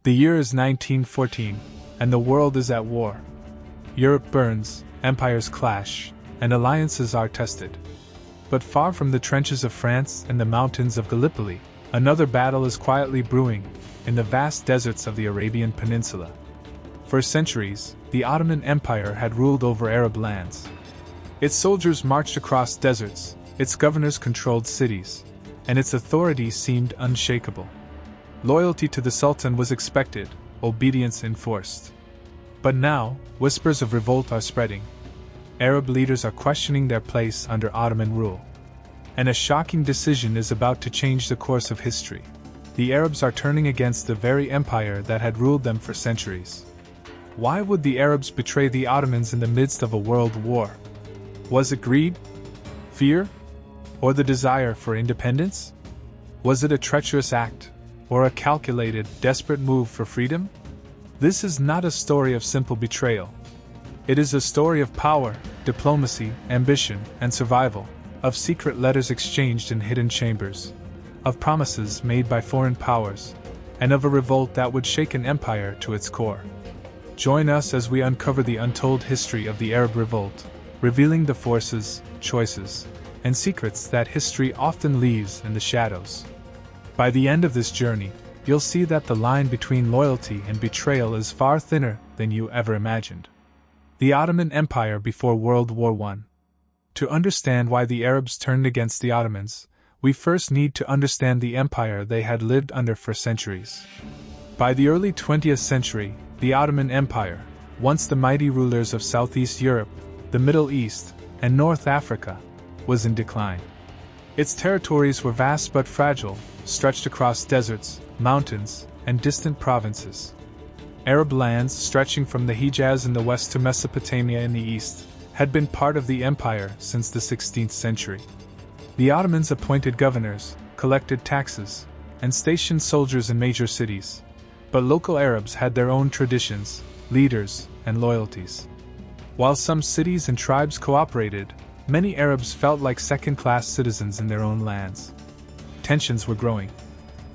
The year is 1914, and the world is at war. Europe burns, empires clash, and alliances are tested. But far from the trenches of France and the mountains of Gallipoli, another battle is quietly brewing in the vast deserts of the Arabian Peninsula. For centuries, the Ottoman Empire had ruled over Arab lands. Its soldiers marched across deserts, its governors controlled cities, and its authority seemed unshakable. Loyalty to the Sultan was expected, obedience enforced. But now, whispers of revolt are spreading. Arab leaders are questioning their place under Ottoman rule. And a shocking decision is about to change the course of history. The Arabs are turning against the very empire that had ruled them for centuries. Why would the Arabs betray the Ottomans in the midst of a world war? Was it greed? Fear? Or the desire for independence? Was it a treacherous act? Or a calculated, desperate move for freedom? This is not a story of simple betrayal. It is a story of power, diplomacy, ambition, and survival, of secret letters exchanged in hidden chambers, of promises made by foreign powers, and of a revolt that would shake an empire to its core. Join us as we uncover the untold history of the Arab Revolt, revealing the forces, choices, and secrets that history often leaves in the shadows. By the end of this journey, you'll see that the line between loyalty and betrayal is far thinner than you ever imagined. The Ottoman Empire before World War I. To understand why the Arabs turned against the Ottomans, we first need to understand the empire they had lived under for centuries. By the early 20th century, the Ottoman Empire, once the mighty rulers of Southeast Europe, the Middle East, and North Africa, was in decline. Its territories were vast but fragile, stretched across deserts, mountains, and distant provinces. Arab lands stretching from the Hejaz in the west to Mesopotamia in the east had been part of the empire since the 16th century. The Ottomans appointed governors, collected taxes, and stationed soldiers in major cities, but local Arabs had their own traditions, leaders, and loyalties. While some cities and tribes cooperated, many Arabs felt like second-class citizens in their own lands. Tensions were growing.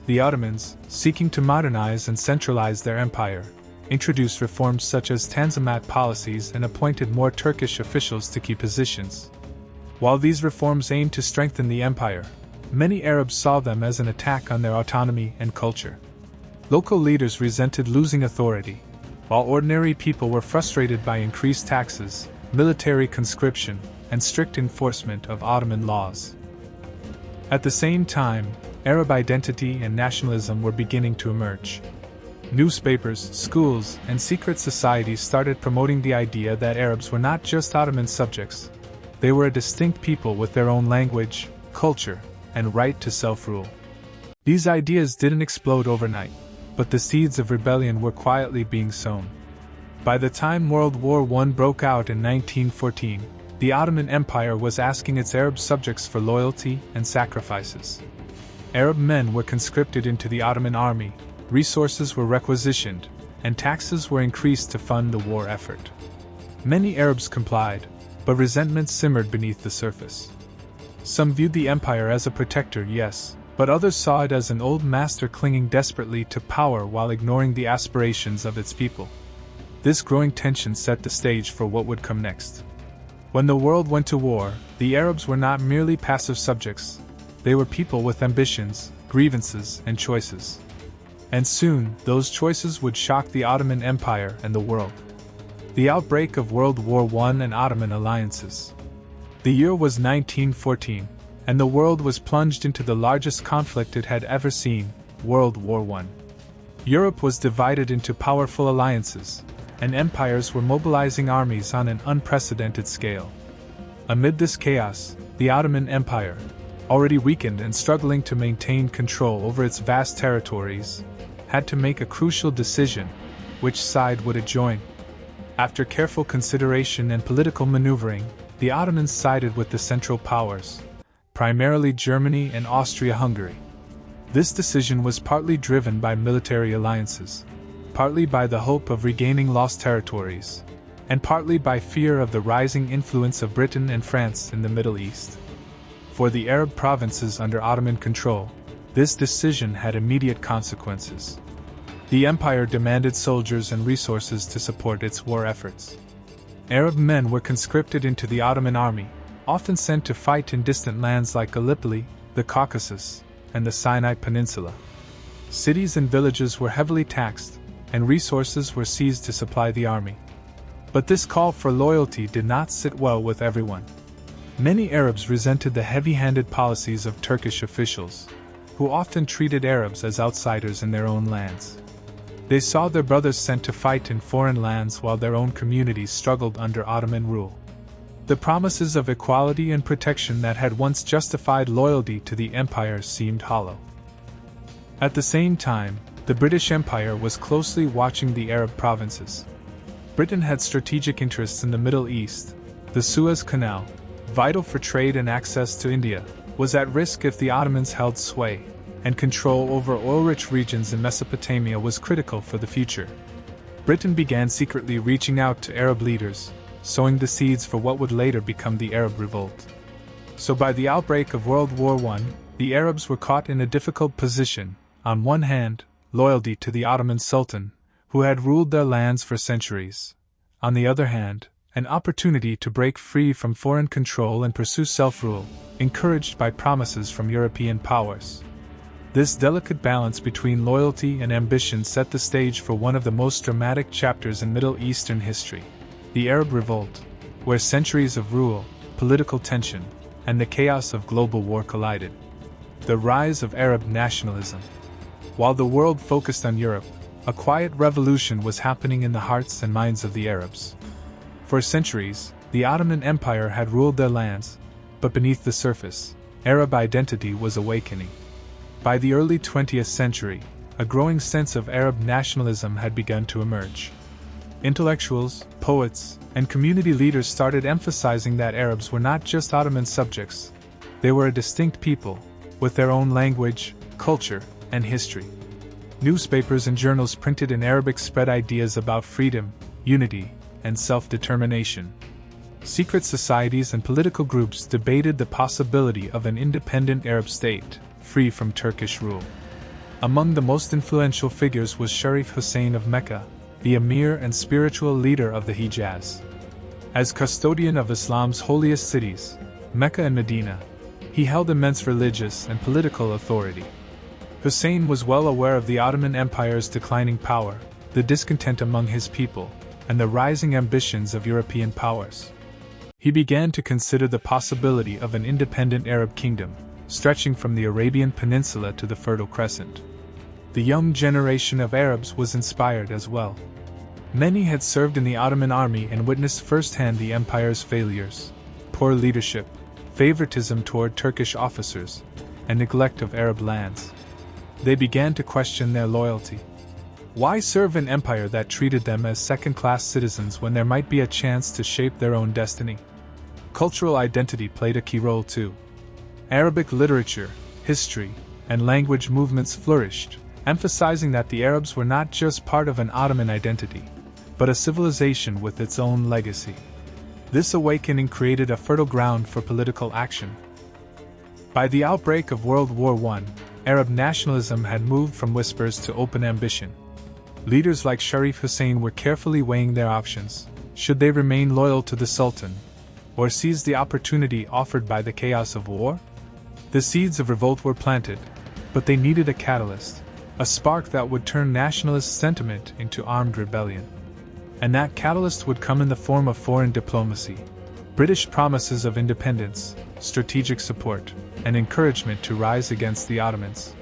The Ottomans, seeking to modernize and centralize their empire, introduced reforms such as Tanzimat policies and appointed more Turkish officials to key positions. While these reforms aimed to strengthen the empire, many Arabs saw them as an attack on their autonomy and culture. Local leaders resented losing authority, while ordinary people were frustrated by increased taxes, military conscription, and strict enforcement of Ottoman laws. At the same time, Arab identity and nationalism were beginning to emerge. Newspapers, schools, and secret societies started promoting the idea that Arabs were not just Ottoman subjects. They were a distinct people with their own language, culture, and right to self-rule. These ideas didn't explode overnight, but the seeds of rebellion were quietly being sown. By the time World War I broke out in 1914, the Ottoman Empire was asking its Arab subjects for loyalty and sacrifices. Arab men were conscripted into the Ottoman army, resources were requisitioned, and taxes were increased to fund the war effort. Many Arabs complied, but resentment simmered beneath the surface. Some viewed the empire as a protector, yes, but others saw it as an old master clinging desperately to power while ignoring the aspirations of its people. This growing tension set the stage for what would come next. When the world went to war, the Arabs were not merely passive subjects. They were people with ambitions, grievances, and choices. And soon, those choices would shock the Ottoman Empire and the world. The outbreak of World War I and Ottoman alliances. The year was 1914, and the world was plunged into the largest conflict it had ever seen, World War I. Europe was divided into powerful alliances, and empires were mobilizing armies on an unprecedented scale. Amid this chaos, the Ottoman Empire, already weakened and struggling to maintain control over its vast territories, had to make a crucial decision: which side would it join? After careful consideration and political maneuvering, the Ottomans sided with the Central Powers, primarily Germany and Austria-Hungary. This decision was partly driven by military alliances, partly by the hope of regaining lost territories, and partly by fear of the rising influence of Britain and France in the Middle East. For the Arab provinces under Ottoman control, this decision had immediate consequences. The empire demanded soldiers and resources to support its war efforts. Arab men were conscripted into the Ottoman army, often sent to fight in distant lands like Gallipoli, the Caucasus, and the Sinai Peninsula. Cities and villages were heavily taxed, and resources were seized to supply the army. But this call for loyalty did not sit well with everyone. Many Arabs resented the heavy-handed policies of Turkish officials, who often treated Arabs as outsiders in their own lands. They saw their brothers sent to fight in foreign lands while their own communities struggled under Ottoman rule. The promises of equality and protection that had once justified loyalty to the empire seemed hollow. At the same time, the British Empire was closely watching the Arab provinces. Britain had strategic interests in the Middle East. The Suez Canal, vital for trade and access to India, was at risk if the Ottomans held sway, and control over oil-rich regions in Mesopotamia was critical for the future. Britain began secretly reaching out to Arab leaders, sowing the seeds for what would later become the Arab Revolt. So by the outbreak of World War I, the Arabs were caught in a difficult position. On one hand, loyalty to the Ottoman Sultan, who had ruled their lands for centuries. On the other hand, an opportunity to break free from foreign control and pursue self-rule, encouraged by promises from European powers. This delicate balance between loyalty and ambition set the stage for one of the most dramatic chapters in Middle Eastern history, the Arab Revolt, where centuries of rule, political tension, and the chaos of global war collided. The rise of Arab nationalism. While the world focused on Europe, a quiet revolution was happening in the hearts and minds of the Arabs. For centuries, the Ottoman Empire had ruled their lands, but beneath the surface, Arab identity was awakening. By the early 20th century, a growing sense of Arab nationalism had begun to emerge. Intellectuals, poets, and community leaders started emphasizing that Arabs were not just Ottoman subjects, they were a distinct people, with their own language, culture, and history. Newspapers and journals printed in Arabic spread ideas about freedom, unity, and self-determination. Secret societies and political groups debated the possibility of an independent Arab state, free from Turkish rule. Among the most influential figures was Sharif Hussein of Mecca, the emir and spiritual leader of the Hijaz. As custodian of Islam's holiest cities, Mecca and Medina, he held immense religious and political authority. Hussein was well aware of the Ottoman Empire's declining power, the discontent among his people, and the rising ambitions of European powers. He began to consider the possibility of an independent Arab kingdom, stretching from the Arabian Peninsula to the Fertile Crescent. The young generation of Arabs was inspired as well. Many had served in the Ottoman army and witnessed firsthand the empire's failures, poor leadership, favoritism toward Turkish officers, and neglect of Arab lands. They began to question their loyalty. Why serve an empire that treated them as second-class citizens when there might be a chance to shape their own destiny? Cultural identity played a key role too. Arabic literature, history, and language movements flourished, emphasizing that the Arabs were not just part of an Ottoman identity, but a civilization with its own legacy. This awakening created a fertile ground for political action. By the outbreak of World War I, Arab nationalism had moved from whispers to open ambition. Leaders like Sharif Hussein were carefully weighing their options. Should they remain loyal to the Sultan, or seize the opportunity offered by the chaos of war? The seeds of revolt were planted, but they needed a catalyst, a spark that would turn nationalist sentiment into armed rebellion. And that catalyst would come in the form of foreign diplomacy, British promises of independence, strategic support, and encouragement to rise against the Ottomans.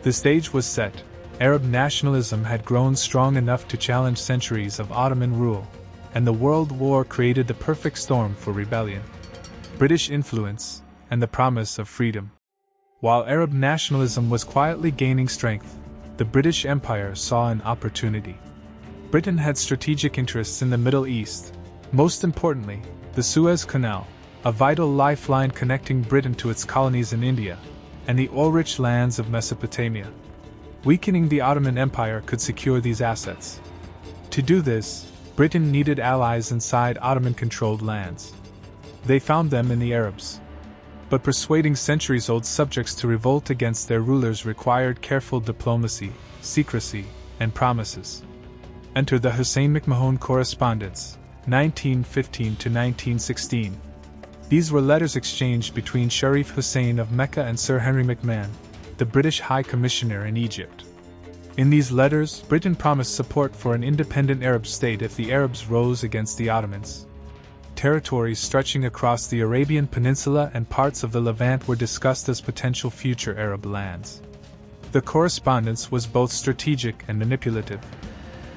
The stage was set. Arab nationalism had grown strong enough to challenge centuries of Ottoman rule, and the World War created the perfect storm for rebellion. British influence, and the promise of freedom. While Arab nationalism was quietly gaining strength, the British Empire saw an opportunity. Britain had strategic interests in the Middle East, most importantly, the Suez Canal, a vital lifeline connecting Britain to its colonies in India, and the oil-rich lands of Mesopotamia. Weakening the Ottoman Empire could secure these assets. To do this, Britain needed allies inside Ottoman-controlled lands. They found them in the Arabs. But persuading centuries-old subjects to revolt against their rulers required careful diplomacy, secrecy, and promises. Enter the Hussein-McMahon correspondence, 1915 to 1916. These were letters exchanged between Sharif Hussein of Mecca and Sir Henry McMahon, the British High Commissioner in Egypt. In these letters, Britain promised support for an independent Arab state if the Arabs rose against the Ottomans. Territories stretching across the Arabian Peninsula and parts of the Levant were discussed as potential future Arab lands. The correspondence was both strategic and manipulative.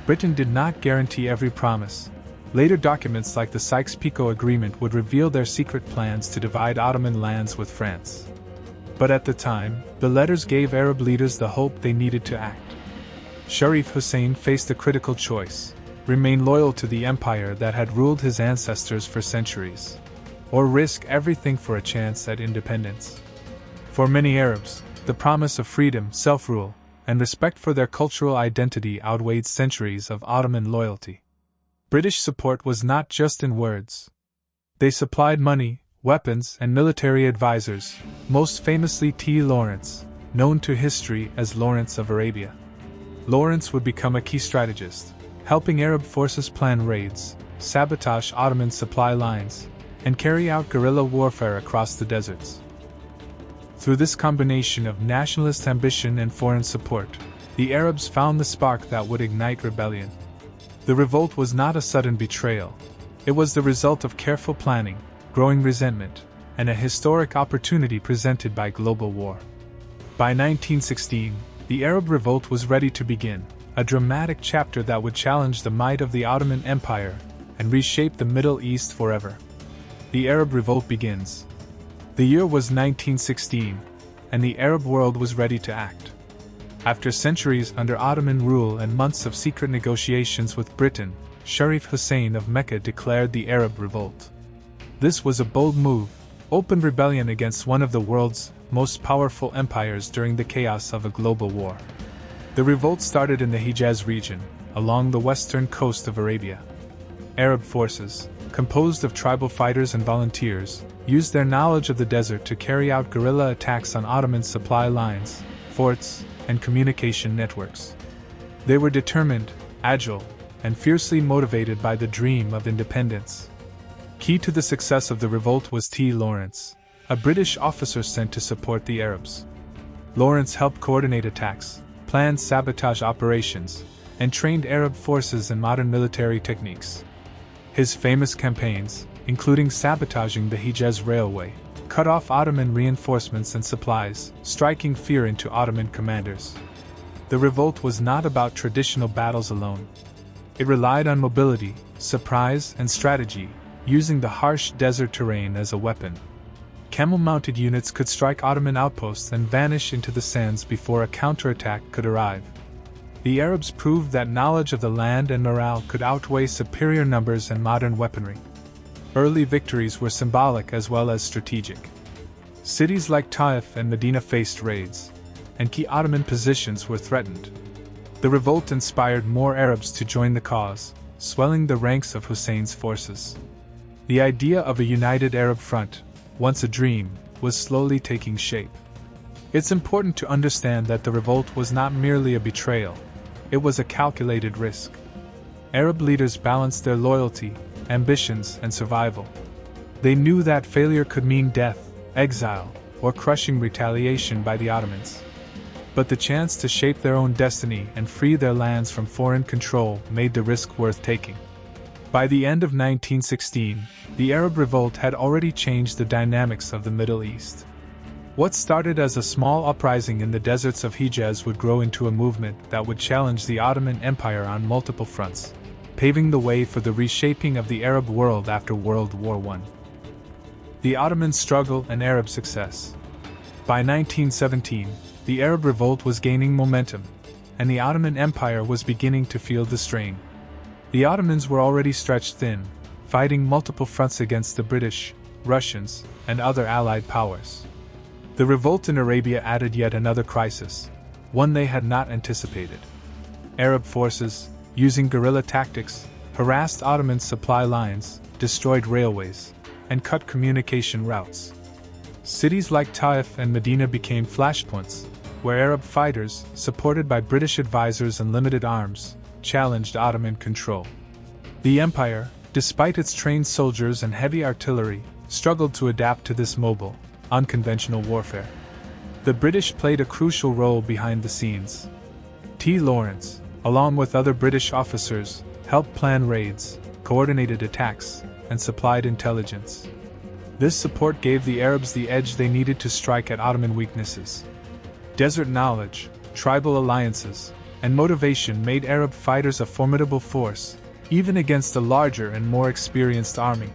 Britain did not guarantee every promise. Later documents like the Sykes-Picot Agreement would reveal their secret plans to divide Ottoman lands with France. But at the time, the letters gave Arab leaders the hope they needed to act. Sharif Hussein faced a critical choice: remain loyal to the empire that had ruled his ancestors for centuries, or risk everything for a chance at independence. For many Arabs, the promise of freedom, self-rule, and respect for their cultural identity outweighed centuries of Ottoman loyalty. British support was not just in words. They supplied money, weapons, and military advisors, most famously T. Lawrence, known to history as Lawrence of Arabia. Lawrence would become a key strategist, helping Arab forces plan raids, sabotage Ottoman supply lines, and carry out guerrilla warfare across the deserts. Through this combination of nationalist ambition and foreign support, the Arabs found the spark that would ignite rebellion. The revolt was not a sudden betrayal. It was the result of careful planning, growing resentment, and a historic opportunity presented by global war. By 1916, the Arab Revolt was ready to begin, a dramatic chapter that would challenge the might of the Ottoman Empire and reshape the Middle East forever. The Arab Revolt begins. The year was 1916, and the Arab world was ready to act. After centuries under Ottoman rule and months of secret negotiations with Britain, Sharif Hussein of Mecca declared the Arab Revolt. This was a bold move, open rebellion against one of the world's most powerful empires during the chaos of a global war. The revolt started in the Hijaz region, along the western coast of Arabia. Arab forces, composed of tribal fighters and volunteers, used their knowledge of the desert to carry out guerrilla attacks on Ottoman supply lines, forts, and communication networks. They were determined, agile, and fiercely motivated by the dream of independence. Key to the success of the revolt was T. Lawrence, a British officer sent to support the Arabs. Lawrence helped coordinate attacks, planned sabotage operations, and trained Arab forces in modern military techniques. His famous campaigns, including sabotaging the Hijaz Railway, cut off Ottoman reinforcements and supplies, striking fear into Ottoman commanders. The revolt was not about traditional battles alone. It relied on mobility, surprise, and strategy, using the harsh desert terrain as a weapon. Camel-mounted units could strike Ottoman outposts and vanish into the sands before a counterattack could arrive. The Arabs proved that knowledge of the land and morale could outweigh superior numbers and modern weaponry. Early victories were symbolic as well as strategic. Cities like Taif and Medina faced raids, and key Ottoman positions were threatened. The revolt inspired more Arabs to join the cause, swelling the ranks of Hussein's forces. The idea of a united Arab front, once a dream, was slowly taking shape. It's important to understand that the revolt was not merely a betrayal, it was a calculated risk. Arab leaders balanced their loyalty, ambitions, and survival. They knew that failure could mean death, exile, or crushing retaliation by the Ottomans. But the chance to shape their own destiny and free their lands from foreign control made the risk worth taking. By the end of 1916, the Arab Revolt had already changed the dynamics of the Middle East. What started as a small uprising in the deserts of Hijaz would grow into a movement that would challenge the Ottoman Empire on multiple fronts, paving the way for the reshaping of the Arab world after World War I. The Ottoman struggle and Arab success. By 1917, the Arab Revolt was gaining momentum, and the Ottoman Empire was beginning to feel the strain. The Ottomans were already stretched thin, fighting multiple fronts against the British, Russians, and other allied powers. The revolt in Arabia added yet another crisis, one they had not anticipated. Arab forces, using guerrilla tactics, harassed Ottoman supply lines, destroyed railways, and cut communication routes. Cities like Taif and Medina became flashpoints, where Arab fighters, supported by British advisors and limited arms, challenged Ottoman control. The empire, despite its trained soldiers and heavy artillery, struggled to adapt to this mobile, unconventional warfare. The British played a crucial role behind the scenes. T. Lawrence, along with other British officers, helped plan raids, coordinated attacks, and supplied intelligence. This support gave the Arabs the edge they needed to strike at Ottoman weaknesses. Desert knowledge, tribal alliances, and motivation made Arab fighters a formidable force, even against a larger and more experienced army.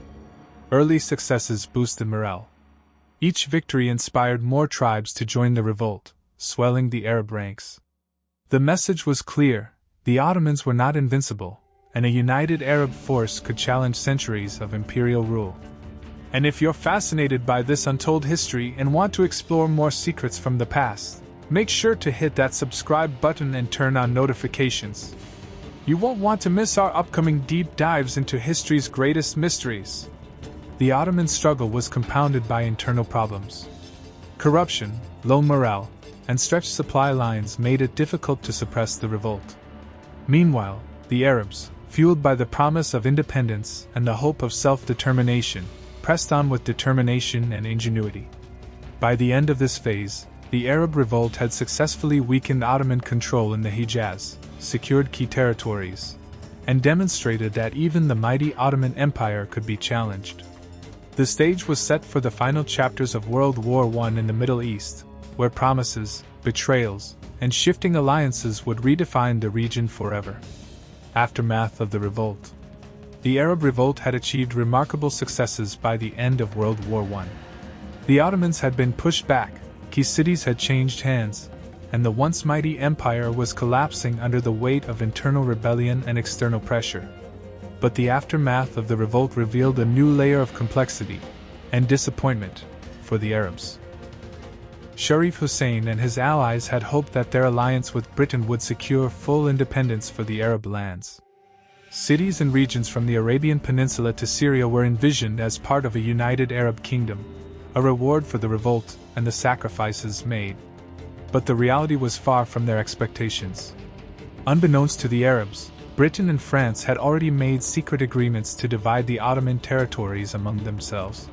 Early successes boosted morale. Each victory inspired more tribes to join the revolt, swelling the Arab ranks. The message was clear: the Ottomans were not invincible, and a united Arab force could challenge centuries of imperial rule. And if you're fascinated by this untold history and want to explore more secrets from the past, make sure to hit that subscribe button and turn on notifications. You won't want to miss our upcoming deep dives into history's greatest mysteries. The Ottoman struggle was compounded by internal problems. Corruption, low morale, and stretched supply lines made it difficult to suppress the revolt. Meanwhile, the Arabs, fueled by the promise of independence and the hope of self-determination, pressed on with determination and ingenuity. By the end of this phase, the Arab Revolt had successfully weakened Ottoman control in the Hejaz, secured key territories, and demonstrated that even the mighty Ottoman Empire could be challenged. The stage was set for the final chapters of World War I in the Middle East, where promises, betrayals, and shifting alliances would redefine the region forever. Aftermath of the revolt. The Arab Revolt had achieved remarkable successes by the end of World War I. The Ottomans had been pushed back, key cities had changed hands, and the once mighty empire was collapsing under the weight of internal rebellion and external pressure. But the aftermath of the revolt revealed a new layer of complexity and disappointment for the Arabs. Sharif Hussein and his allies had hoped that their alliance with Britain would secure full independence for the Arab lands. Cities and regions from the Arabian Peninsula to Syria were envisioned as part of a united Arab kingdom, a reward for the revolt and the sacrifices made. But the reality was far from their expectations. Unbeknownst to the Arabs, Britain and France had already made secret agreements to divide the Ottoman territories among themselves.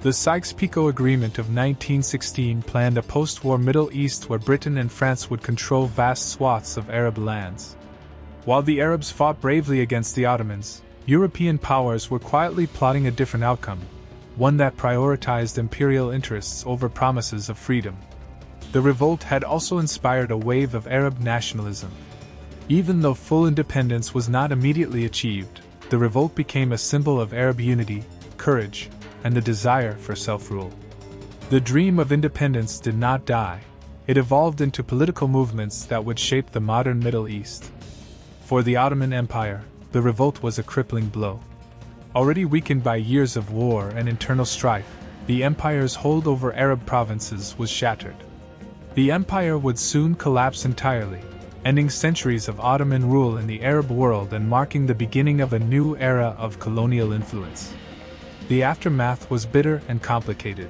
The Sykes-Picot Agreement of 1916 planned a post-war Middle East where Britain and France would control vast swaths of Arab lands. While the Arabs fought bravely against the Ottomans, European powers were quietly plotting a different outcome, one that prioritized imperial interests over promises of freedom. The revolt had also inspired a wave of Arab nationalism. Even though full independence was not immediately achieved, the revolt became a symbol of Arab unity, courage, and the desire for self-rule. The dream of independence did not die. It evolved into political movements that would shape the modern Middle East. For the Ottoman Empire, the revolt was a crippling blow. Already weakened by years of war and internal strife, the empire's hold over Arab provinces was shattered. The empire would soon collapse entirely, ending centuries of Ottoman rule in the Arab world and marking the beginning of a new era of colonial influence. The aftermath was bitter and complicated.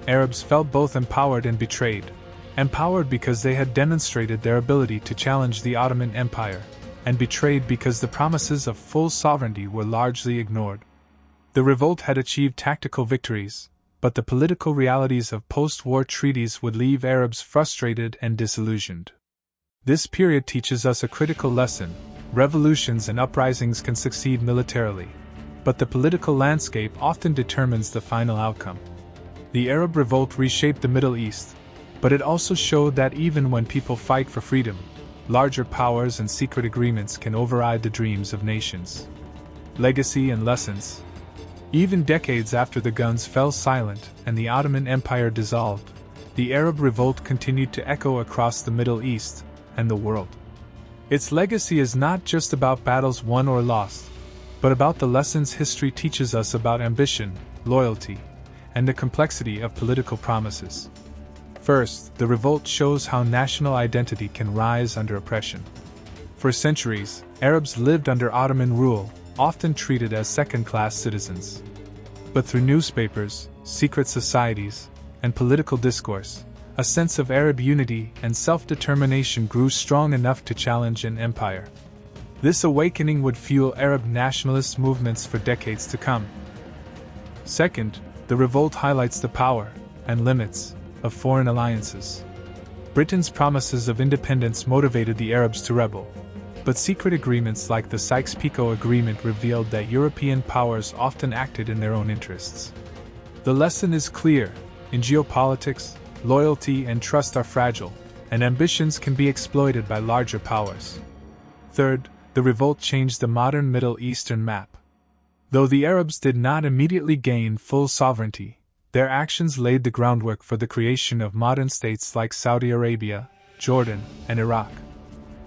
Arabs felt both empowered and betrayed. Empowered because they had demonstrated their ability to challenge the Ottoman Empire, and betrayed because the promises of full sovereignty were largely ignored. The revolt had achieved tactical victories, but the political realities of post-war treaties would leave Arabs frustrated and disillusioned. This period teaches us a critical lesson: revolutions and uprisings can succeed militarily, but the political landscape often determines the final outcome. The Arab Revolt reshaped the Middle East, but it also showed that even when people fight for freedom, larger powers and secret agreements can override the dreams of nations. Legacy and lessons. Even decades after the guns fell silent and the Ottoman Empire dissolved, the Arab Revolt continued to echo across the Middle East and the world. Its legacy is not just about battles won or lost, but about the lessons history teaches us about ambition, loyalty, and the complexity of political promises. First, the revolt shows how national identity can rise under oppression. For centuries, Arabs lived under Ottoman rule, often treated as second-class citizens. But through newspapers, secret societies, and political discourse, a sense of Arab unity and self-determination grew strong enough to challenge an empire. This awakening would fuel Arab nationalist movements for decades to come. Second, the revolt highlights the power and limits of foreign alliances. Britain's promises of independence motivated the Arabs to rebel, but secret agreements like the Sykes-Picot Agreement revealed that European powers often acted in their own interests. The lesson is clear: in geopolitics, loyalty and trust are fragile, and ambitions can be exploited by larger powers. Third, the revolt changed the modern Middle Eastern map. Though the Arabs did not immediately gain full sovereignty, their actions laid the groundwork for the creation of modern states like Saudi Arabia, Jordan, and Iraq.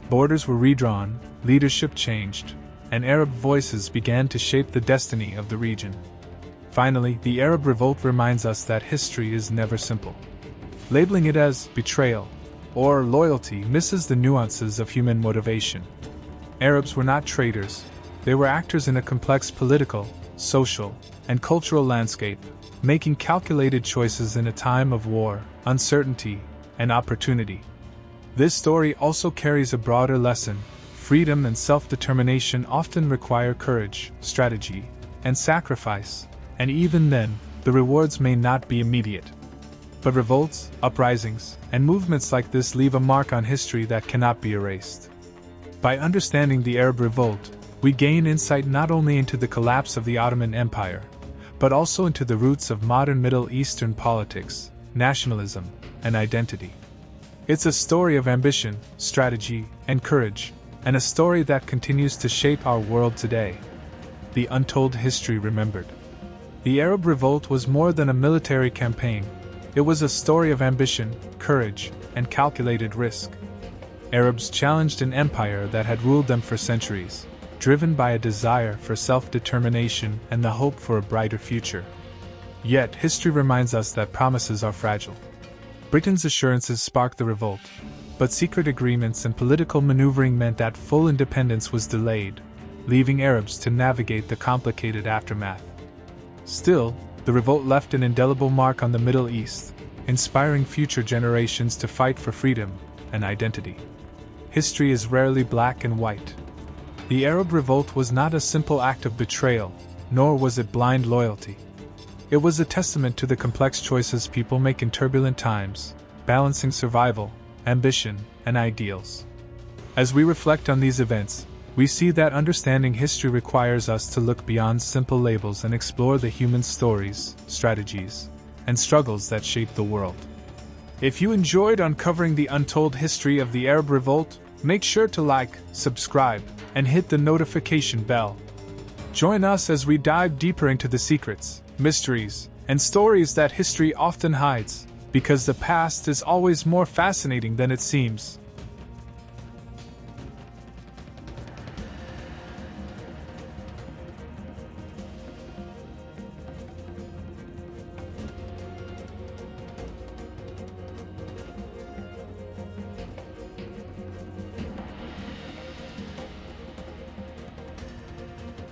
Borders were redrawn, leadership changed, and Arab voices began to shape the destiny of the region. Finally, the Arab Revolt reminds us that history is never simple. Labeling it as betrayal or loyalty misses the nuances of human motivation. Arabs were not traitors, they were actors in a complex political, social, and cultural landscape, making calculated choices in a time of war, uncertainty, and opportunity. This story also carries a broader lesson: freedom and self-determination often require courage, strategy, and sacrifice, and even then, the rewards may not be immediate. But revolts, uprisings, and movements like this leave a mark on history that cannot be erased. By understanding the Arab Revolt, we gain insight not only into the collapse of the Ottoman Empire, but also into the roots of modern Middle Eastern politics, nationalism, and identity. It's a story of ambition, strategy, and courage, and a story that continues to shape our world today. The untold history remembered. The Arab Revolt was more than a military campaign. It was a story of ambition, courage, and calculated risk. Arabs challenged an empire that had ruled them for centuries, driven by a desire for self-determination and the hope for a brighter future. Yet, history reminds us that promises are fragile. Britain's assurances sparked the revolt, but secret agreements and political maneuvering meant that full independence was delayed, leaving Arabs to navigate the complicated aftermath. Still, the revolt left an indelible mark on the Middle East, inspiring future generations to fight for freedom and identity. History is rarely black and white. The Arab Revolt was not a simple act of betrayal, nor was it blind loyalty. It was a testament to the complex choices people make in turbulent times, balancing survival, ambition, and ideals. As we reflect on these events, we see that understanding history requires us to look beyond simple labels and explore the human stories, strategies, and struggles that shape the world. If you enjoyed uncovering the untold history of the Arab Revolt, make sure to like, subscribe, and hit the notification bell. Join us as we dive deeper into the secrets, mysteries, and stories that history often hides, because the past is always more fascinating than it seems.